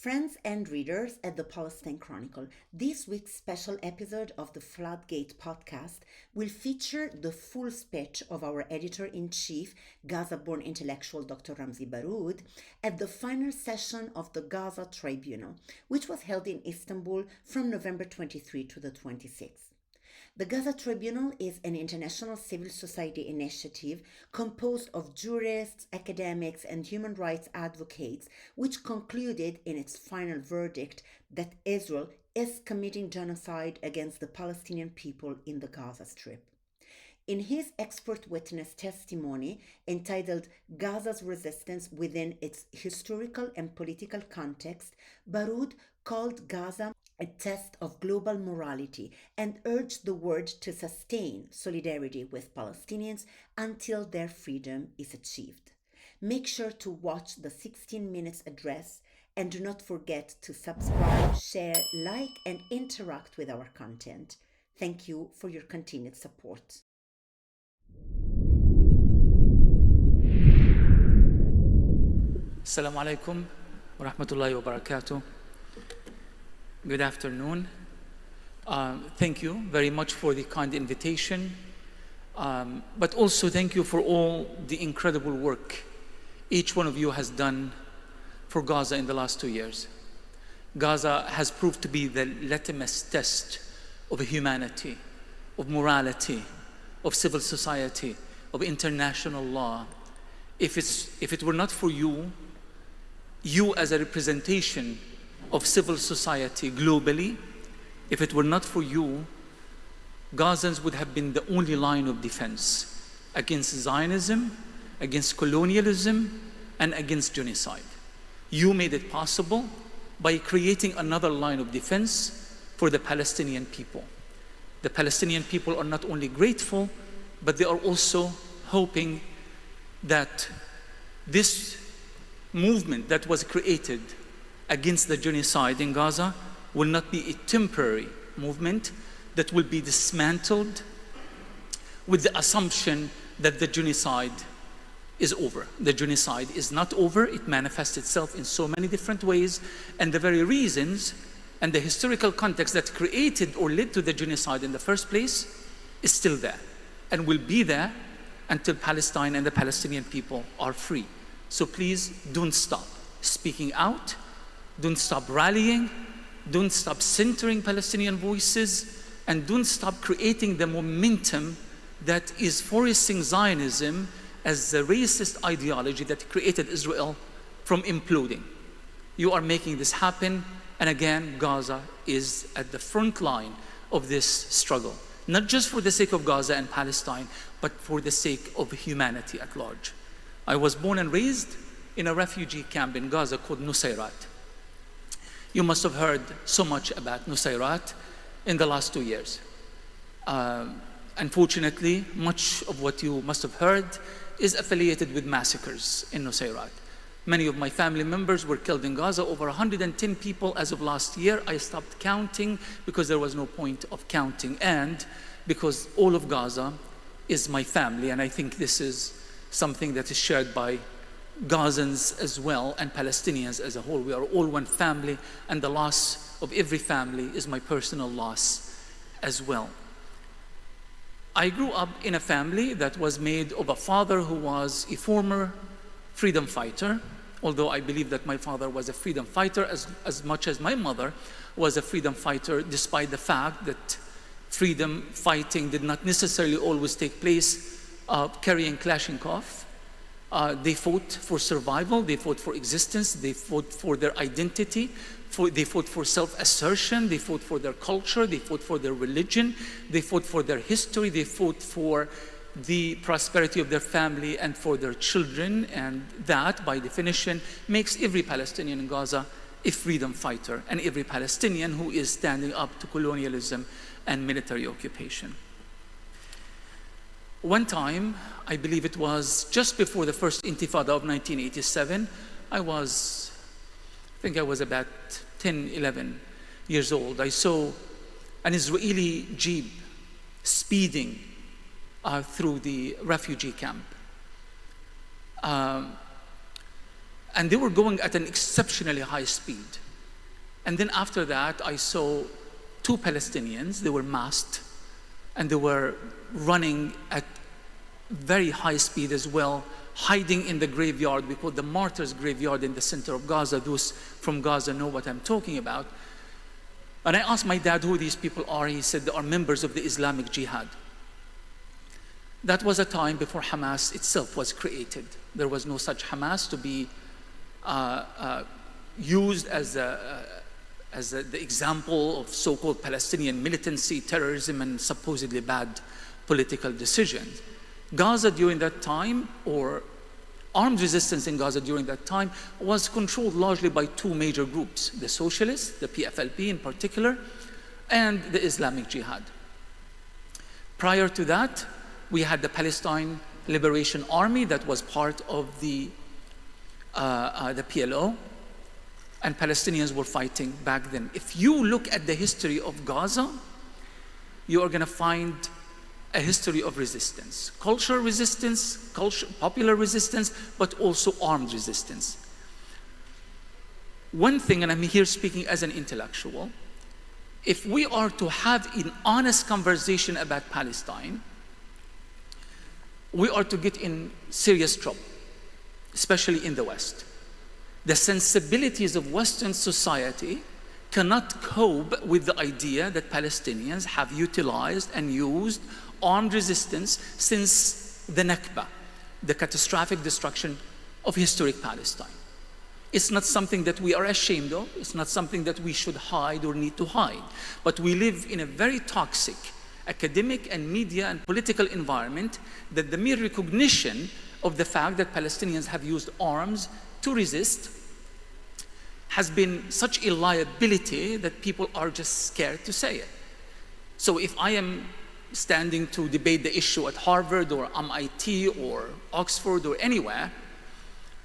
Friends and readers at the Palestine Chronicle, this week's special episode of the FloodGate podcast will feature the full speech of our editor-in-chief, Gaza-born intellectual Dr. Ramzy Baroud, at the final session of the Gaza Tribunal, which was held in Istanbul from November 23 to the 26th. The Gaza Tribunal is an international civil society initiative composed of jurists, academics, and human rights advocates, which concluded in its final verdict that Israel is committing genocide against the Palestinian people in the Gaza Strip. In his expert witness testimony entitled Gaza's Resistance Within Its Historical and Political Context, Baroud called Gaza a test of global morality and urged the world to sustain solidarity with Palestinians until their freedom is achieved. Make sure to watch the 16 minutes address and do not forget to subscribe, share, like, and interact with our content. Thank you for your continued support. Assalamu alaikum wa rahmatullahi wa barakatuh. Good afternoon. Thank you very much for the kind invitation, but also thank you for all the incredible work each one of you has done for Gaza in the last 2 years. Gaza has proved to be the litmus test of humanity, of morality, of civil society, of international law. If it were not for you as a representation of civil society globally, if it were not for you, Gazans would have been the only line of defense against Zionism, against colonialism, and against genocide. You made it possible by creating another line of defense for the Palestinian people. The Palestinian people are not only grateful, but they are also hoping that this movement that was created against the genocide in Gaza will not be a temporary movement that will be dismantled with the assumption that the genocide is over. The genocide is not over. It manifests itself in so many different ways, and the very reasons and the historical context that created or led to the genocide in the first place is still there and will be there until Palestine and the Palestinian people are free. So please don't stop speaking out. Don't stop rallying, don't stop centering Palestinian voices, and don't stop creating the momentum that is forcing Zionism as the racist ideology that created Israel from imploding. You are making this happen, and again, Gaza is at the front line of this struggle, not just for the sake of Gaza and Palestine, but for the sake of humanity at large. I was born and raised in a refugee camp in Gaza called Nusayrat. You must have heard so much about Nusayrat in the last 2 years. Unfortunately, much of what you must have heard is affiliated with massacres in Nusayrat. Many of my family members were killed in Gaza, over 110 people as of last year. I stopped counting because there was no point of counting, and because all of Gaza is my family, and I think this is something that is shared by Gazans as well and Palestinians as a whole. We are all one family, and the loss of every family is my personal loss as well. I grew up in a family that was made of a father who was a former freedom fighter, although I believe that my father was a freedom fighter as much as my mother was a freedom fighter, despite the fact that freedom fighting did not necessarily always take place carrying Kalashnikov. They fought for survival, they fought for existence, they fought for their identity, they fought for self-assertion, they fought for their culture, they fought for their religion, they fought for their history, they fought for the prosperity of their family and for their children, and that, by definition, makes every Palestinian in Gaza a freedom fighter, and every Palestinian who is standing up to colonialism and military occupation. One time, I believe it was just before the first Intifada of 1987, I think I was about 10, 11 years old. I saw an Israeli jeep speeding through the refugee camp. And they were going at an exceptionally high speed. And then after that, I saw two Palestinians. They were masked, and they were running at very high speed as well, hiding in the graveyard. We call the martyrs' graveyard in the center of Gaza. Those from Gaza know what I'm talking about. And I asked my dad who these people are. He said they are members of the Islamic Jihad. That was a time before Hamas itself was created. There was no such Hamas to be used as the example of so-called Palestinian militancy, terrorism, and supposedly bad political decisions. Gaza during that time, or armed resistance in Gaza during that time, was controlled largely by two major groups: the socialists, the PFLP in particular, and the Islamic Jihad. Prior to that, we had the Palestine Liberation Army that was part of the PLO, and Palestinians were fighting back then. If you look at the history of Gaza, you are going to find a history of resistance, cultural resistance, popular resistance, but also armed resistance. One thing, and I'm here speaking as an intellectual, if we are to have an honest conversation about Palestine, we are to get in serious trouble, especially in the West. The sensibilities of Western society cannot cope with the idea that Palestinians have utilized and used armed resistance since the Nakba, the catastrophic destruction of historic Palestine. It's not something that we are ashamed of. It's not something that we should hide or need to hide. But we live in a very toxic academic and media and political environment that the mere recognition of the fact that Palestinians have used arms to resist has been such a liability that people are just scared to say it. So if I am standing to debate the issue at Harvard or MIT or Oxford or anywhere,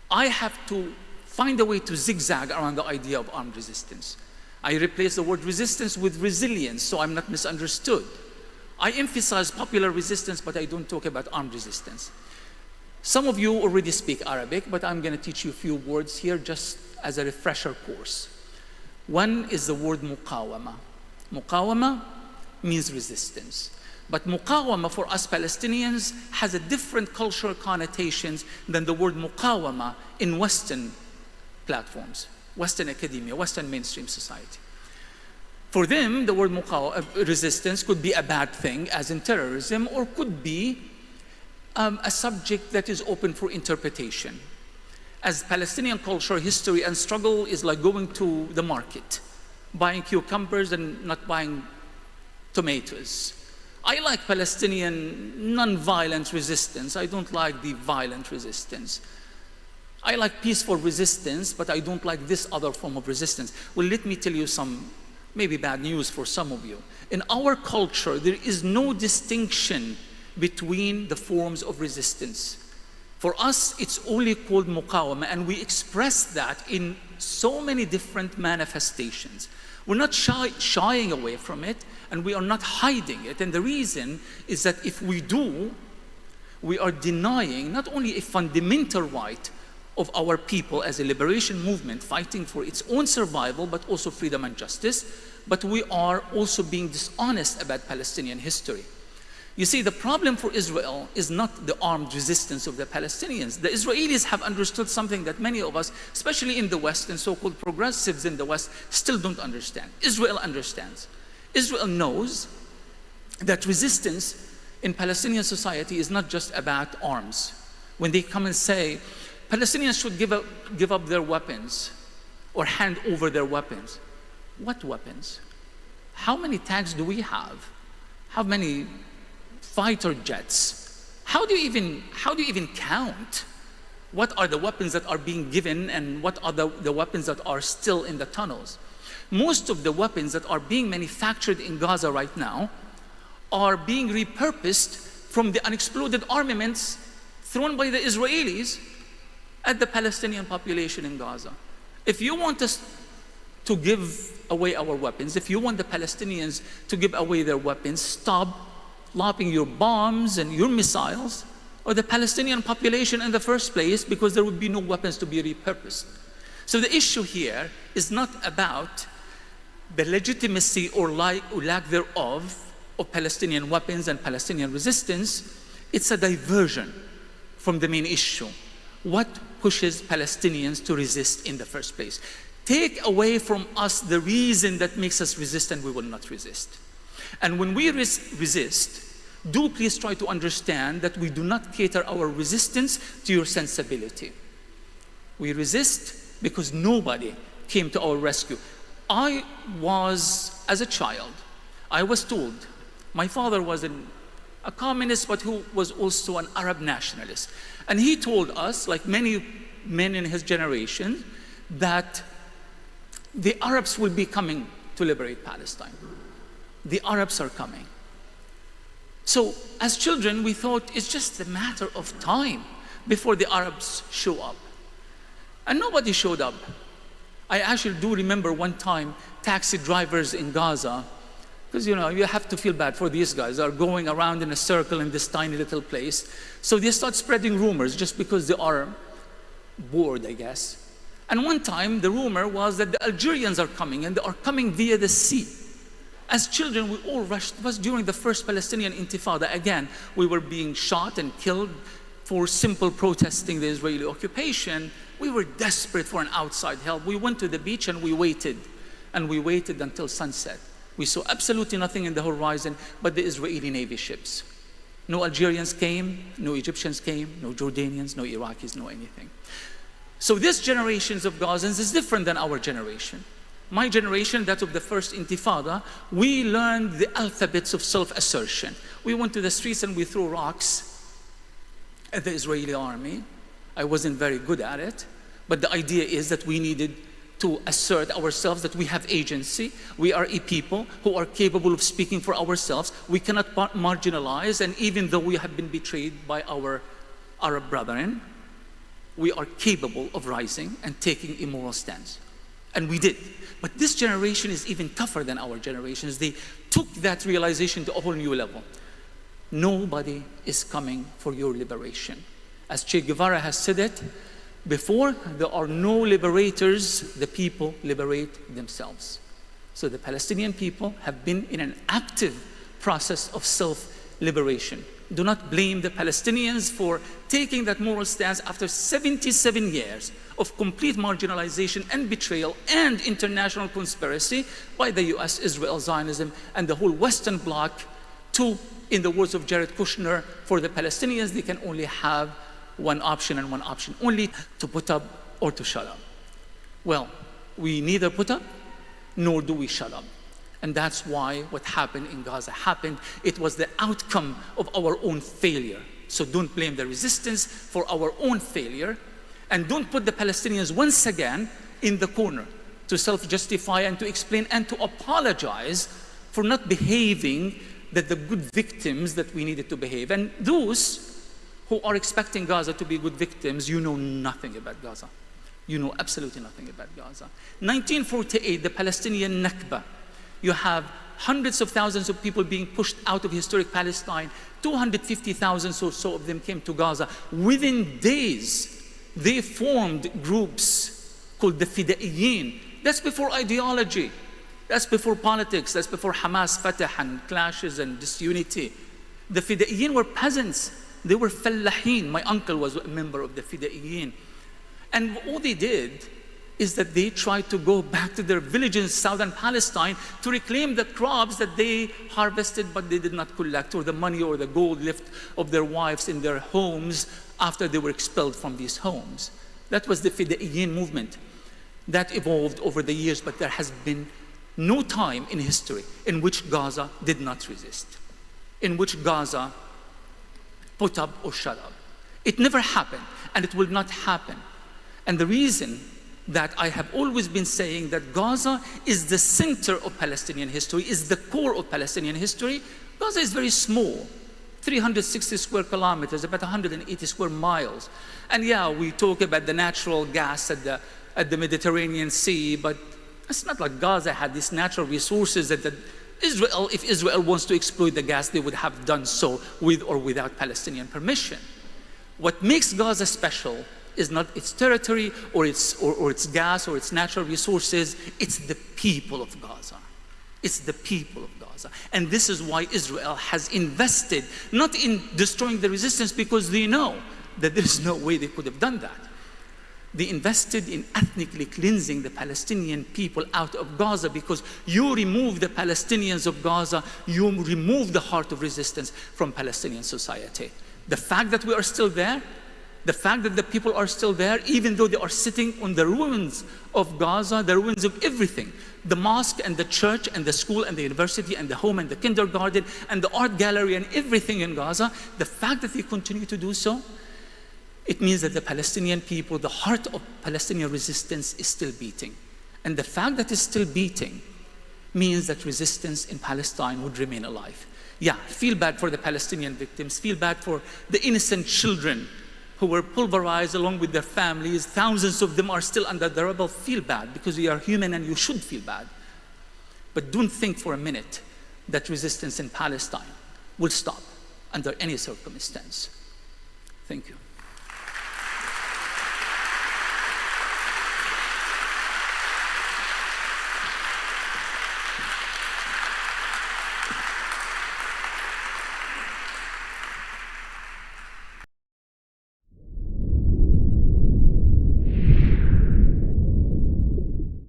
I have to find a way to zigzag around the idea of armed resistance. I replace the word resistance with resilience so I'm not misunderstood. I emphasize popular resistance, but I don't talk about armed resistance. Some of you already speak Arabic, but I'm going to teach you a few words here just as a refresher course. One is the word muqawama. Muqawama means resistance. But muqawama for us Palestinians has a different cultural connotations than the word muqawama in Western platforms, Western academia, Western mainstream society. For them, the word resistance could be a bad thing, as in terrorism, or could be a subject that is open for interpretation. As Palestinian culture, history, and struggle is like going to the market, buying cucumbers and not buying tomatoes. I like Palestinian non-violent resistance. I don't like the violent resistance. I like peaceful resistance, but I don't like this other form of resistance. Well, let me tell you some maybe bad news for some of you. In our culture, there is no distinction between the forms of resistance. For us, it's only called muqawama, and we express that in so many different manifestations. We're not shying away from it, and we are not hiding it. And the reason is that if we do, we are denying not only a fundamental right of our people as a liberation movement fighting for its own survival, but also freedom and justice, but we are also being dishonest about Palestinian history. You see, the problem for Israel is not the armed resistance of the Palestinians. The Israelis have understood something that many of us, especially in the West and so-called progressives in the West, still don't understand. Israel understands. Israel knows that resistance in Palestinian society is not just about arms. When they come and say, Palestinians should give up their weapons or hand over their weapons. What weapons? How many tanks do we have? How many fighter jets? How do you even count? What are the weapons that are being given and what are the weapons that are still in the tunnels? Most of the weapons that are being manufactured in Gaza right now are being repurposed from the unexploded armaments thrown by the Israelis at the Palestinian population in Gaza. If you want us to give away our weapons, if you want the Palestinians to give away their weapons, stop lobbing your bombs and your missiles or the Palestinian population in the first place, because there would be no weapons to be repurposed. So the issue here is not about the legitimacy or lack thereof of Palestinian weapons and Palestinian resistance, it's a diversion from the main issue. What pushes Palestinians to resist in the first place? Take away from us the reason that makes us resist, and we will not resist. And when we resist, do please try to understand that we do not cater our resistance to your sensibility. We resist because nobody came to our rescue. As a child, I was told, my father was a communist, but who was also an Arab nationalist. And he told us, like many men in his generation, that the Arabs will be coming to liberate Palestine. The Arabs are coming. So as children, we thought it's just a matter of time before the Arabs show up. And nobody showed up. I actually do remember one time taxi drivers in Gaza, because you have to feel bad for these guys. They are going around in a circle in this tiny little place. So they start spreading rumors just because they are bored, I guess. And one time the rumor was that the Algerians are coming, and they are coming via the sea. As children, we all rushed. It was during the first Palestinian Intifada. Again, we were being shot and killed for simple protesting the Israeli occupation. We were desperate for an outside help. We went to the beach and we waited. And we waited until sunset. We saw absolutely nothing in the horizon but the Israeli Navy ships. No Algerians came, no Egyptians came, no Jordanians, no Iraqis, no anything. So this generations of Gazans is different than our generation. My generation, that of the first Intifada, we learned the alphabets of self-assertion. We went to the streets and we threw rocks at the Israeli army. I wasn't very good at it, but the idea is that we needed to assert ourselves that we have agency. We are a people who are capable of speaking for ourselves. We cannot marginalize, and even though we have been betrayed by our Arab brethren, we are capable of rising and taking a moral stance. And we did. But this generation is even tougher than our generations. They took that realization to a whole new level. Nobody is coming for your liberation. As Che Guevara has said it, before there are no liberators, the people liberate themselves. So the Palestinian people have been in an active process of self-liberation. Do not blame the Palestinians for taking that moral stance after 77 years of complete marginalization and betrayal and international conspiracy by the US, Israel, Zionism, and the whole Western Bloc to, in the words of Jared Kushner, for the Palestinians, they can only have one option and one option only, to put up or to shut up. Well, we neither put up nor do we shut up. And that's why what happened in Gaza happened. It was the outcome of our own failure. So don't blame the resistance for our own failure. And don't put the Palestinians once again in the corner to self-justify and to explain and to apologize for not behaving that the good victims that we needed to behave. And those who are expecting Gaza to be good victims, you know nothing about Gaza. You know absolutely nothing about Gaza. 1948, the Palestinian Nakba. You have hundreds of thousands of people being pushed out of historic Palestine. 250,000 or so of them came to Gaza. Within days, they formed groups called the Fidaiyin. That's before ideology. That's before politics. That's before Hamas, Fatah, and clashes and disunity. The Fidaiyin were peasants. They were fallahin. My uncle was a member of the Fidaiyin. And all they did is that they tried to go back to their villages in southern Palestine to reclaim the crops that they harvested but they did not collect, or the money or the gold left of their wives in their homes after they were expelled from these homes. That was the Fidaiyin movement. That evolved over the years, but there has been no time in history in which Gaza did not resist, in which Gaza put up or shut up. It never happened, and it will not happen. And the reason that I have always been saying that Gaza is the center of Palestinian history, is the core of Palestinian history. Gaza is very small, 360 square kilometers, about 180 square miles. And yeah, we talk about the natural gas at the Mediterranean Sea, but it's not like Gaza had these natural resources that Israel, if Israel wants to exploit the gas, they would have done so with or without Palestinian permission. What makes Gaza special is not its territory or its gas or its natural resources. It's the people of Gaza. It's the people of Gaza. And this is why Israel has invested not in destroying the resistance, because they know that there is no way they could have done that. They invested in ethnically cleansing the Palestinian people out of Gaza, because you remove the Palestinians of Gaza, you remove the heart of resistance from Palestinian society. The fact that we are still there, the fact that the people are still there, even though they are sitting on the ruins of Gaza, the ruins of everything, the mosque and the church and the school and the university and the home and the kindergarten and the art gallery and everything in Gaza, the fact that they continue to do so, it means that the Palestinian people, the heart of Palestinian resistance is still beating. And the fact that it's still beating means that resistance in Palestine would remain alive. Yeah, feel bad for the Palestinian victims, feel bad for the innocent children who were pulverized along with their families. Thousands of them are still under the rubble. Feel bad, because we are human and you should feel bad. But don't think for a minute that resistance in Palestine will stop under any circumstance. Thank you.